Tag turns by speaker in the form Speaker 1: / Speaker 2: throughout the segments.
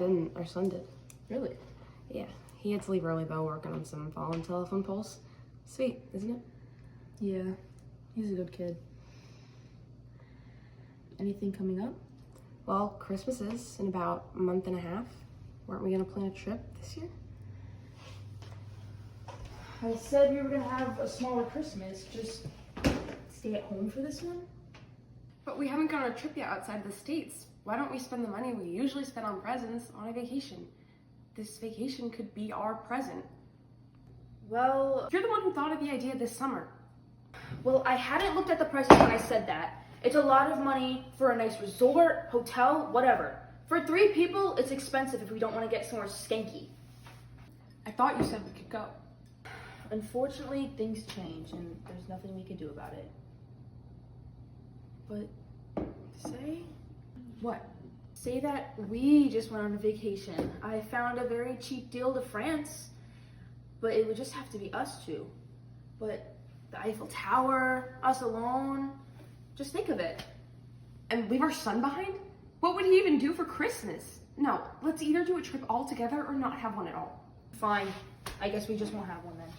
Speaker 1: didn't. Our son did.
Speaker 2: Really?
Speaker 1: Yeah. He had to leave early though, working on some fallen telephone poles. Sweet, isn't it?
Speaker 2: Yeah, he's a good kid. Anything coming up?
Speaker 1: Well, Christmas is in about a month and a half. Weren't we gonna plan a trip this year?
Speaker 2: I said we were gonna have a smaller Christmas. Just stay at home for this one?
Speaker 1: But we haven't gone on a trip yet outside of the States. Why don't we spend the money we usually spend on presents on a vacation? This vacation could be our present.
Speaker 2: Well,
Speaker 1: You're the one who thought of the idea this summer.
Speaker 2: I hadn't looked at the prices when I said that. It's a lot of money for a nice resort, hotel, whatever. For 3 people, it's expensive if we don't want to get somewhere skanky.
Speaker 1: I thought you said we could go.
Speaker 2: Unfortunately, things change and there's nothing we can do about it. But say
Speaker 1: What?
Speaker 2: say that we just went on a vacation. I found a very cheap deal to France, but it would just have to be us two. But the Eiffel Tower, us alone, just think of it.
Speaker 1: And leave our son behind? What would he even do for Christmas? No, let's either do a trip all together or not have one at all.
Speaker 2: Fine, I guess we just won't have one then.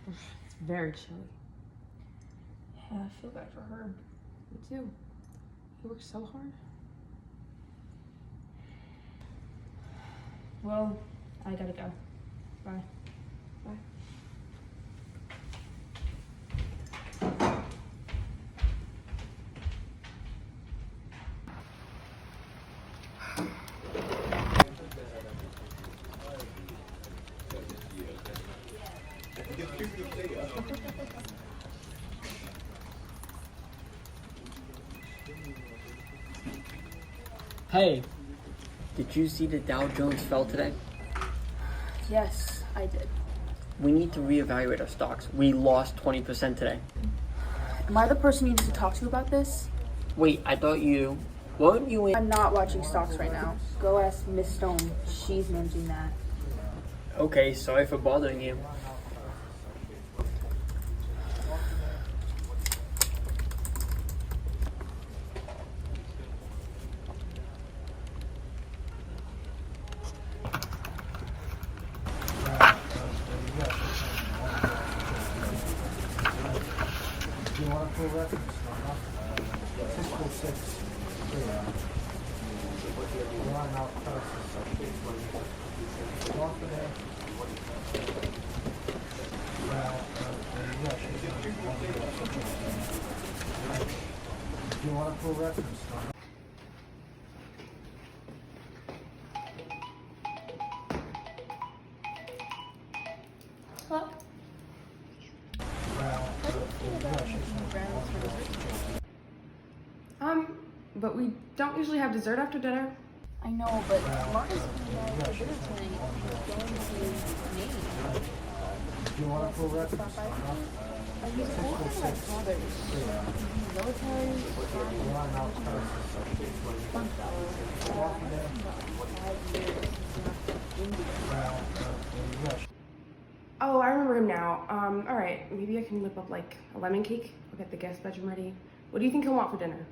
Speaker 1: It's very chilly.
Speaker 2: Yeah, I feel bad for her.
Speaker 1: Me too. He works so hard.
Speaker 2: Well, I gotta go. Bye.
Speaker 1: Bye.
Speaker 3: Hey, did you see the Dow Jones fell today?
Speaker 2: Yes, I did.
Speaker 3: We need to reevaluate our stocks. We lost 20% today.
Speaker 2: Am I the person you need to talk to about this?
Speaker 3: Wait, I thought you... Weren't you in...
Speaker 2: I'm not watching stocks right now. Go ask Miss Stone. She's managing that.
Speaker 3: Okay, sorry for bothering you.
Speaker 1: But we don't usually have dessert after dinner.
Speaker 2: I know, but Martin's going to dinner tonight. He's going to Maine.
Speaker 4: Do you want to pull records?
Speaker 2: He's older than my brother. Military.
Speaker 1: Oh, I remember him now. All right, maybe I can whip up like a lemon cake. I'll get the guest bedroom ready. What do you think he'll want for dinner?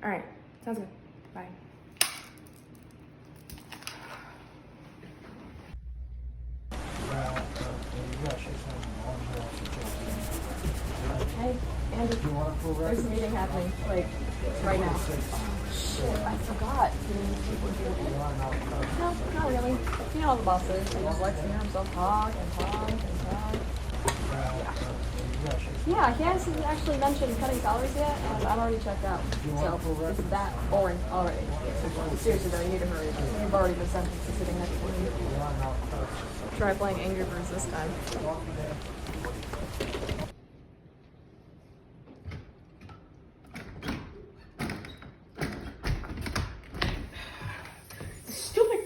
Speaker 1: All right, sounds good. Bye. Hey, Andy, there's a meeting happening, like, right now.
Speaker 2: Shit, I forgot.
Speaker 5: No, not really. You know how the boss is. He just likes to hear himself talk and talk and talk. Yeah, he hasn't actually mentioned cutting salaries yet, and I've already checked out. So, it's that boring already. Seriously though, you need to hurry. You've already been sentenced to sitting next to me. Try playing Angry Birds this time.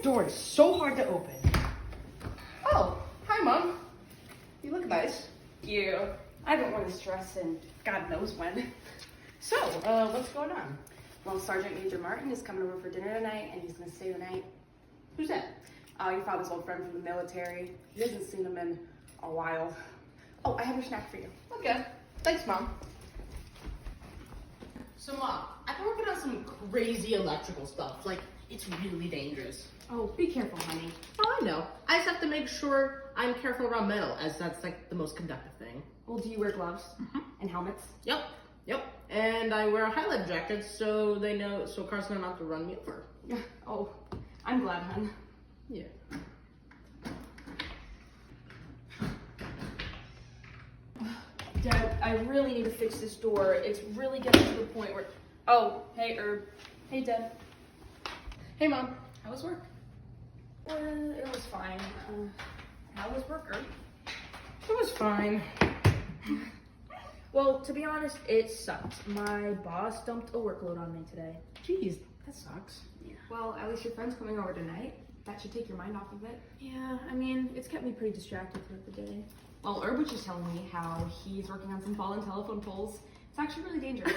Speaker 6: Your door is so hard to open. Oh, hi, Mom. You look nice.
Speaker 1: You. I haven't worn this dress in God knows when.
Speaker 6: So, what's going on?
Speaker 1: Well, Sergeant Major Martin is coming over for dinner tonight, and he's gonna stay the night.
Speaker 6: Who's that?
Speaker 1: Your father's old friend from the military. He hasn't seen him in a while. Oh, I have your snack for you.
Speaker 6: Okay. Thanks, Mom. So, Mom, I've been working on some crazy electrical stuff. Like, it's really dangerous.
Speaker 1: Oh, be careful, honey.
Speaker 6: Oh, I know. I just have to make sure I'm careful around metal, as that's, like, the most conductive thing.
Speaker 1: Well, do you wear gloves and helmets?
Speaker 6: Yep. And I wear a high-leg jacket so cars know not to run me over.
Speaker 1: Oh, I'm glad, hon.
Speaker 6: Yeah.
Speaker 2: Dad, I really need to fix this door. It's really getting to the point where... Oh, hey, Herb. Hey, Dad.
Speaker 6: Hey, Mom.
Speaker 2: How was work? It was fine. How was work, Herb?
Speaker 6: It was fine.
Speaker 2: Well, to be honest, it sucked. My boss dumped a workload on me today.
Speaker 6: Jeez, that sucks.
Speaker 1: Well, at least your friend's coming over tonight. That should take your mind off of it.
Speaker 2: Yeah, I mean, it's kept me pretty distracted throughout the day.
Speaker 1: Well, Herb was just telling me how he's working on some fallen telephone poles. It's actually really dangerous.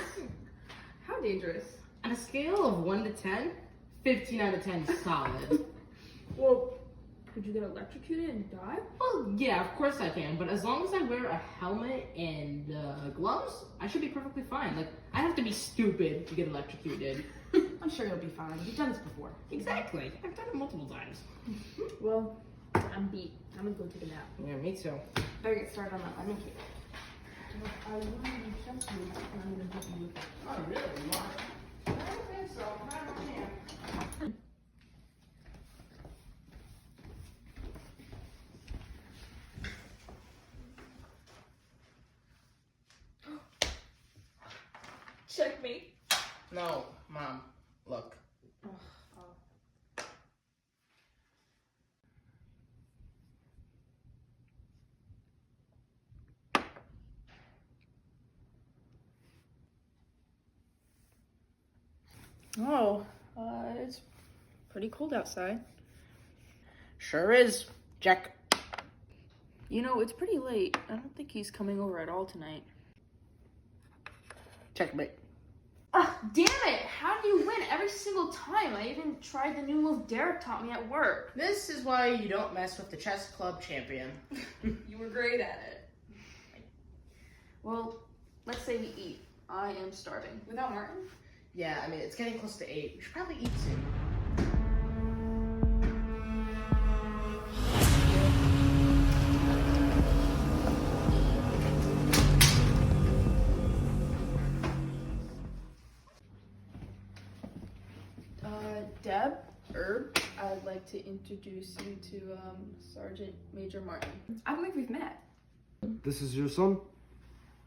Speaker 2: How dangerous?
Speaker 6: On a scale of 1 to 10, 15 out of 10 is solid.
Speaker 2: Well, could you get electrocuted and die?
Speaker 6: Well, yeah, of course I can, but as long as I wear a helmet and gloves, I should be perfectly fine. Like, I have to be stupid to get electrocuted.
Speaker 1: I'm sure you'll be fine. You've done this before.
Speaker 6: Exactly. I've done it multiple times.
Speaker 2: Well, I'm beat. I'm gonna go take a nap.
Speaker 6: Yeah, me too.
Speaker 1: Better get started on that lemon cake.
Speaker 2: I wanted to jump you, and I'm gonna help you.
Speaker 6: Oh, really, Mark? I don't think so. I can't.
Speaker 2: Checkmate.
Speaker 6: No, Mom. Look.
Speaker 2: Oh, it's pretty cold outside.
Speaker 6: Sure is. Check.
Speaker 2: You know, it's pretty late. I don't think he's coming over at all tonight.
Speaker 6: Checkmate.
Speaker 2: Ah, damn it! How do you win every single time? I even tried the new move Derek taught me at work.
Speaker 6: This is why you don't mess with the chess club champion.
Speaker 1: You were great at it.
Speaker 2: Well, let's say we eat. I am starving.
Speaker 1: Without Martin?
Speaker 6: Yeah, I mean, it's getting close to 8. We should probably eat soon.
Speaker 2: Deb, Herb, I'd like to introduce you to Sergeant Major Martin.
Speaker 1: I believe we've met.
Speaker 4: This is your son?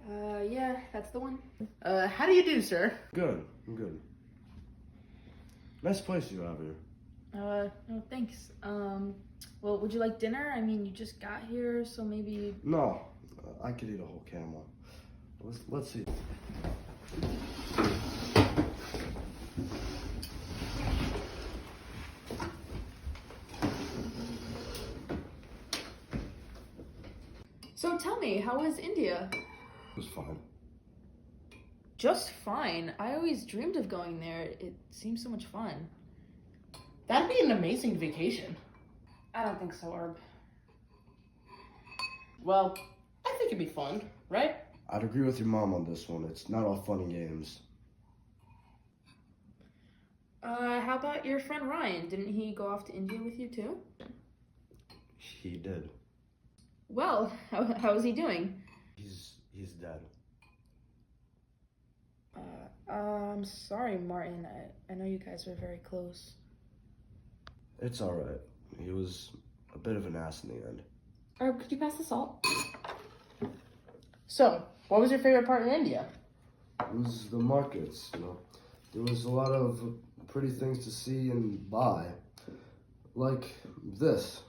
Speaker 2: Yeah, that's the one.
Speaker 6: How do you do, sir?
Speaker 4: Good, I'm good. Nice place you have here.
Speaker 2: No, thanks. Well, would you like dinner? I mean, you just got here, so maybe...
Speaker 4: No, I could eat a whole camel. Let's see.
Speaker 2: So tell me, how was India?
Speaker 4: It was fine.
Speaker 2: Just fine. I always dreamed of going there. It seems so much fun.
Speaker 6: That'd be an amazing vacation.
Speaker 1: I don't think so, Herb.
Speaker 6: Well, I think it'd be fun, right?
Speaker 4: I'd agree with your mom on this one. It's not all fun and games.
Speaker 2: How about your friend Ryan? Didn't he go off to India with you too?
Speaker 4: He did.
Speaker 2: Well, how is he doing?
Speaker 4: He's dead.
Speaker 2: I'm sorry, Martin. I know you guys were very close.
Speaker 4: It's alright. He was a bit of an ass in the end.
Speaker 1: Herb, could you pass the salt?
Speaker 6: So, what was your favorite part in India?
Speaker 4: It was the markets, you know. There was a lot of pretty things to see and buy. Like this.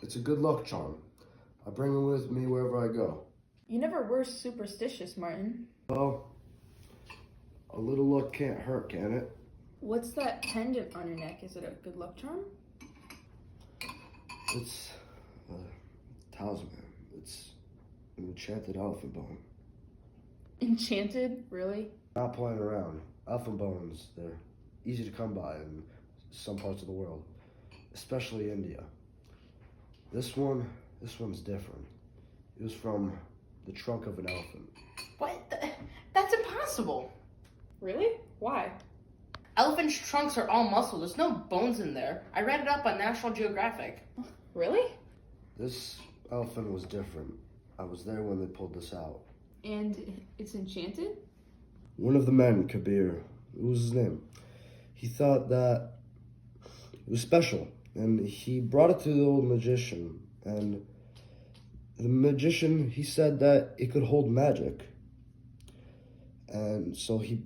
Speaker 4: It's a good luck charm. I bring it with me wherever I go.
Speaker 2: You never were superstitious, Martin.
Speaker 4: Well, a little luck can't hurt, can it?
Speaker 2: What's that pendant on your neck? Is it a good luck charm?
Speaker 4: It's a talisman. It's an enchanted elephant bone.
Speaker 2: Enchanted? Really?
Speaker 4: Not playing around. Elephant bones, they're easy to come by in some parts of the world, especially India. This one's different. It was from the trunk of an elephant.
Speaker 6: What? That's impossible.
Speaker 2: Really? Why?
Speaker 6: Elephants' trunks are all muscle. There's no bones in there. I read it up on National Geographic.
Speaker 2: Really?
Speaker 4: This elephant was different. I was there when they pulled this out.
Speaker 2: And it's enchanted?
Speaker 4: One of the men, Kabir, what was his name? He thought that it was special, and he brought it to the old magician, and the magician, he said that it could hold magic. And so he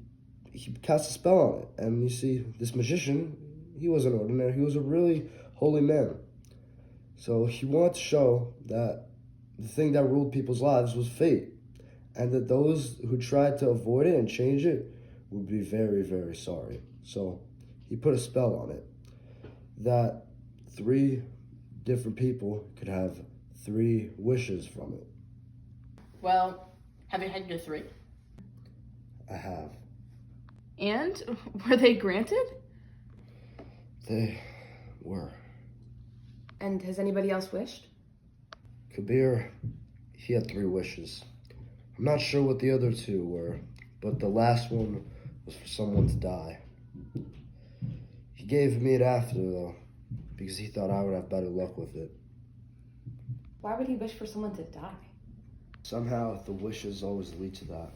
Speaker 4: cast a spell on it. And you see, this magician, he wasn't ordinary. He was a really holy man. So he wanted to show that the thing that ruled people's lives was fate. And that those who tried to avoid it and change it would be very, very sorry. So he put a spell on it that 3 different people could have 3 wishes from it.
Speaker 6: Well, have you had your 3?
Speaker 4: I have.
Speaker 2: And were they granted?
Speaker 4: They were.
Speaker 1: And has anybody else wished?
Speaker 4: Kabir, he had 3 wishes. I'm not sure what the other 2 were, but the last one was for someone to die. He gave me it after, though, because he thought I would have better luck with it.
Speaker 1: Why would he wish for someone to die?
Speaker 4: Somehow, the wishes always lead to that.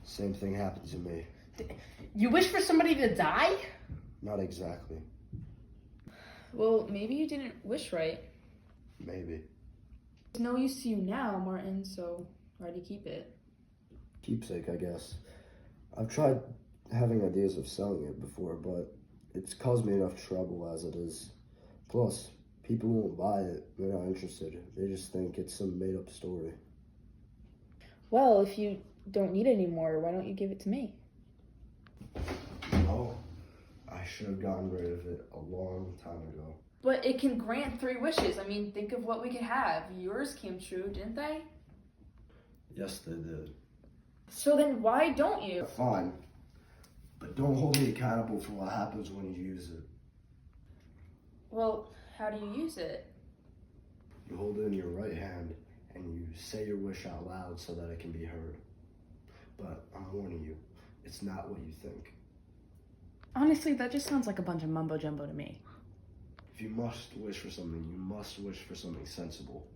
Speaker 4: Same thing happened to me.
Speaker 6: You wish for somebody to die?
Speaker 4: Not exactly.
Speaker 2: Well, maybe you didn't wish right.
Speaker 4: Maybe.
Speaker 2: It's no use to you now, Martin, so why do you keep it?
Speaker 4: Keepsake, I guess. I've tried having ideas of selling it before, but it's caused me enough trouble as it is. Plus, people won't buy it. They're not interested. They just think it's some made-up story.
Speaker 2: Well, if you don't need it anymore, why don't you give it to me?
Speaker 4: Oh, I should have gotten rid of it a long time ago.
Speaker 2: But it can grant 3 wishes. I mean, think of what we could have. Yours came true, didn't they?
Speaker 4: Yes, they did.
Speaker 2: So then why don't you?
Speaker 4: Fine. But don't hold me accountable for what happens when you use it.
Speaker 2: Well, how do you use it?
Speaker 4: You hold it in your right hand and you say your wish out loud so that it can be heard. But I'm warning you, it's not what you think.
Speaker 1: Honestly, that just sounds like a bunch of mumbo jumbo to me.
Speaker 4: If you must wish for something, you must wish for something sensible.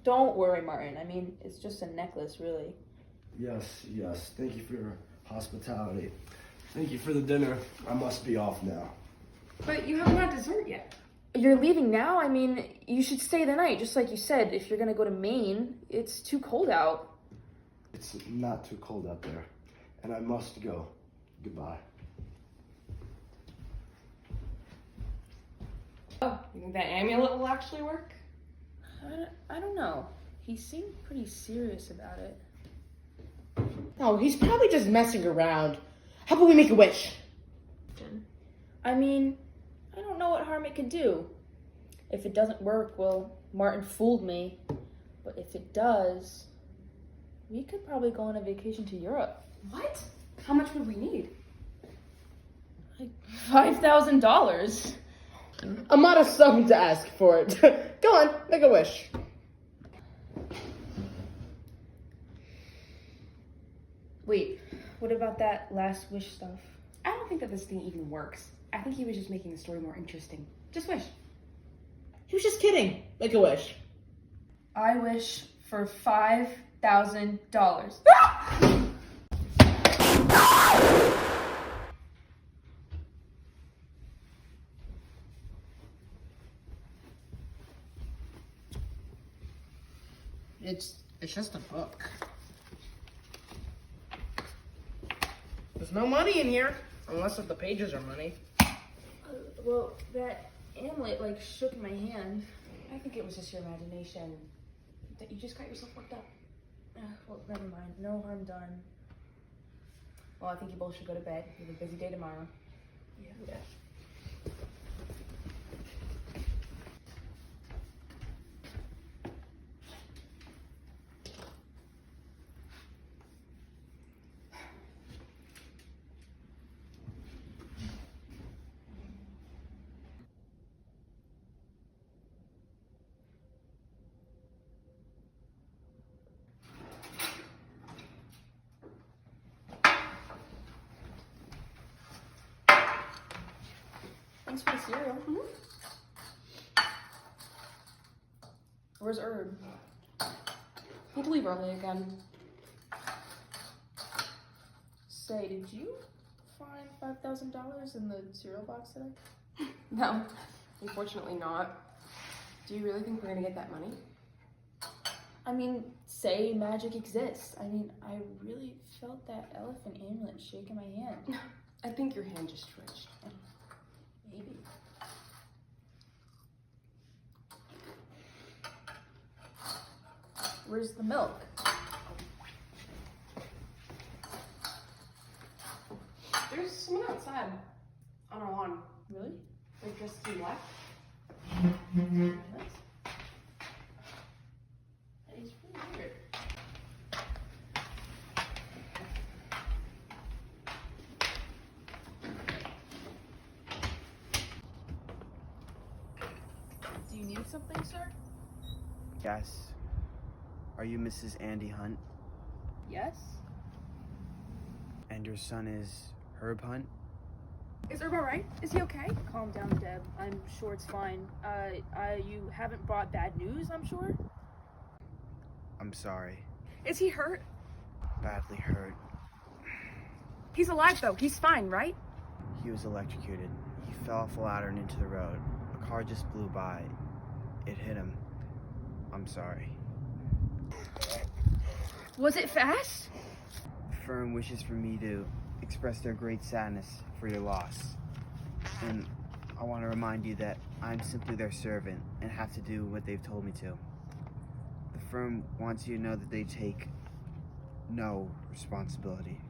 Speaker 2: Don't worry, Martin. I mean, it's just a necklace, really.
Speaker 4: Yes. Thank you for your hospitality. Thank you for the dinner. I must be off now.
Speaker 1: But you haven't had dessert yet.
Speaker 2: You're leaving now? I mean, you should stay the night, just like you said. If you're gonna go to Maine, it's too cold out.
Speaker 4: It's not too cold out there, and I must go. Goodbye.
Speaker 1: Oh, you think that amulet will actually work?
Speaker 2: I don't know. He seemed pretty serious about it.
Speaker 6: No, he's probably just messing around. How about we make a wish?
Speaker 2: I mean, I don't know what harm it could do. If it doesn't work, well, Martin fooled me. But if it does, we could probably go on a vacation to Europe.
Speaker 1: What? How much would we need?
Speaker 2: Like $5,000.
Speaker 6: A modest sum to ask for it. Go on, make a wish.
Speaker 2: Wait, what about that last wish stuff?
Speaker 1: I don't think that this thing even works. I think he was just making the story more interesting. Just wish.
Speaker 6: He was just kidding. Make a wish.
Speaker 2: I wish for $5,000.
Speaker 6: It's just a book. There's no money in here, unless if the pages are money.
Speaker 2: Well, that amulet shook in my hand.
Speaker 1: I think it was just your imagination. That you just got yourself worked up.
Speaker 2: Well, never mind. No harm done.
Speaker 1: Well, I think you both should go to bed. You have a busy day tomorrow.
Speaker 2: Yeah.
Speaker 5: Thanks for the cereal. Where's Herb?
Speaker 1: Need to leave early again.
Speaker 5: Say, did you find $5,000 in the cereal box today?
Speaker 1: No, unfortunately not. Do you really think we're gonna get that money?
Speaker 5: I mean, say magic exists. I mean, I really felt that elephant amulet shaking my hand.
Speaker 1: I think your hand just twitched.
Speaker 5: Maybe. Where's the milk?
Speaker 1: There's someone outside on our lawn.
Speaker 5: Really?
Speaker 1: They're dressed in black.
Speaker 5: That is really weird. Do you need something, sir?
Speaker 7: Yes. Are you Mrs. Andy Hunt?
Speaker 5: Yes.
Speaker 7: And your son is Herb Hunt?
Speaker 2: Is Herb alright? Is he okay?
Speaker 5: Calm down, Deb. I'm sure it's fine. You haven't brought bad news, I'm sure?
Speaker 7: I'm sorry.
Speaker 2: Is he hurt?
Speaker 7: Badly hurt.
Speaker 2: He's alive though. He's fine, right?
Speaker 7: He was electrocuted. He fell off a ladder and into the road. A car just blew by. It hit him. I'm sorry.
Speaker 2: Was it fast?
Speaker 7: The firm wishes for me to express their great sadness for your loss. And I want to remind you that I'm simply their servant and have to do what they've told me to. The firm wants you to know that they take no responsibility.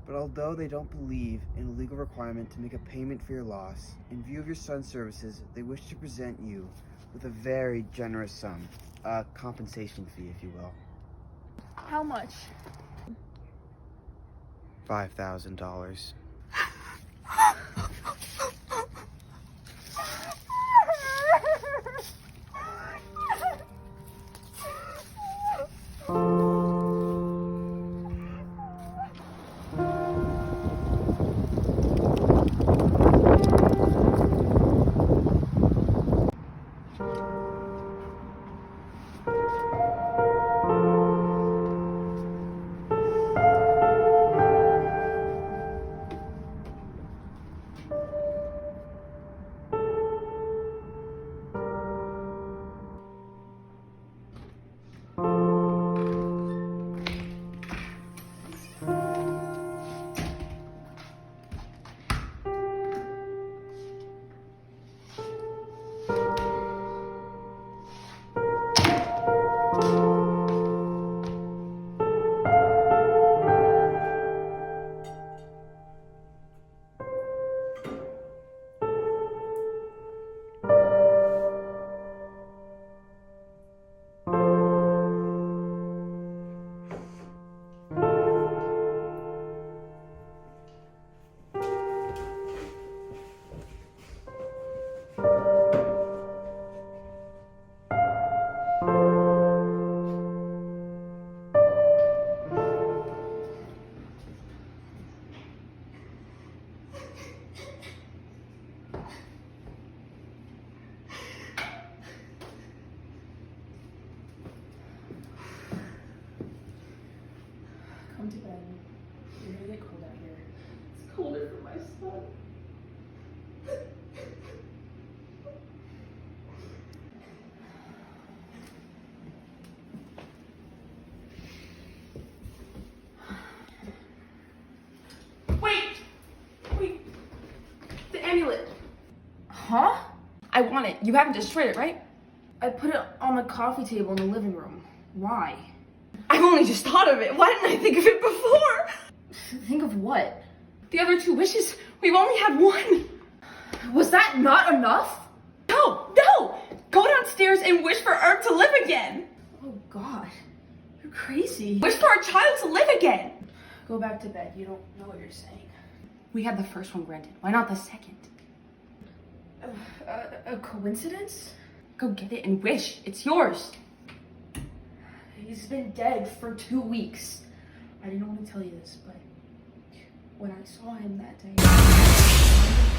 Speaker 7: But although they don't believe in a legal requirement to make a payment for your loss, in view of your son's services, they wish to present you with a very generous sum, a compensation fee, if you will.
Speaker 5: How much?
Speaker 7: $5,000.
Speaker 5: Come to bed. You're gonna get cold out here.
Speaker 6: It's colder for my son.
Speaker 1: Wait! The amulet!
Speaker 2: Huh?
Speaker 1: I want it. You haven't destroyed it, right?
Speaker 2: I put it on the coffee table in the living room. Why?
Speaker 1: I've only just thought of it. Why didn't I think of it before?
Speaker 2: Think of what?
Speaker 1: The other two wishes. We've only had one.
Speaker 2: Was that not enough?
Speaker 1: No! Go downstairs and wish for Herb to live again.
Speaker 2: Oh God, you're crazy.
Speaker 1: Wish for our child to live again.
Speaker 2: Go back to bed. You don't know what you're saying.
Speaker 1: We had the first one granted. Why not the second?
Speaker 2: A coincidence?
Speaker 1: Go get it and wish. It's yours.
Speaker 2: He's been dead for 2 weeks. I didn't want to tell you this, but when I saw him that day. Of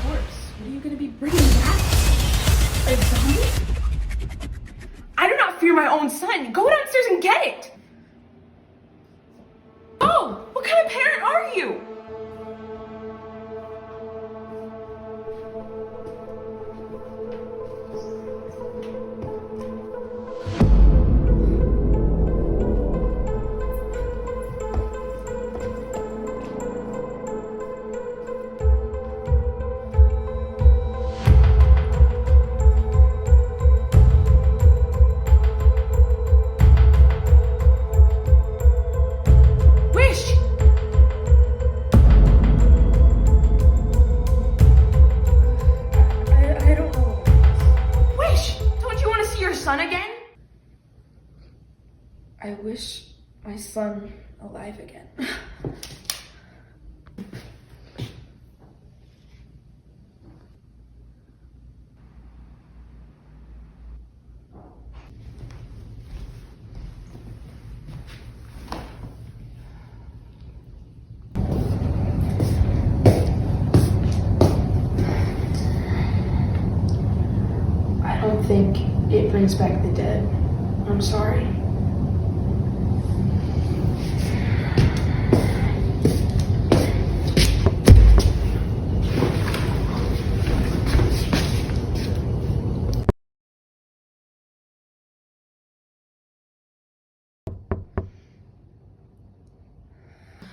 Speaker 2: course. What are you gonna be bringing back? A zombie? I do not fear my own son. Go downstairs and get it. Oh, what kind of parent are you? I wish my son alive again. I don't think it brings back the dead. I'm sorry.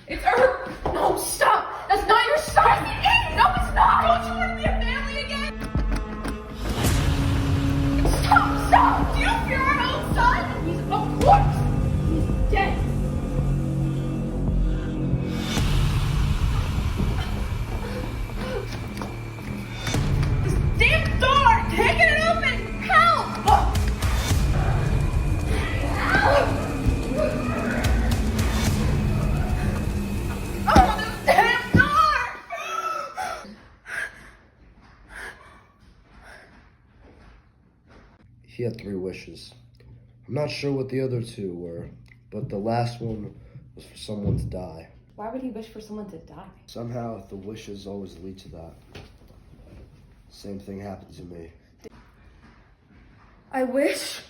Speaker 2: It's Herb! No, stop! That's not your son! Yes, it is! No, it's not! Don't you want to be a family again? Stop! Stop! Do you fear our own son? He's a corpse! He's dead. This damn door! Taking it open! Help! Help!
Speaker 4: He had 3 wishes. I'm not sure what the other 2 were, but the last one was for someone to die.
Speaker 1: Why would he wish for someone to die?
Speaker 4: Somehow, the wishes always lead to that. Same thing happened to me.
Speaker 2: I wish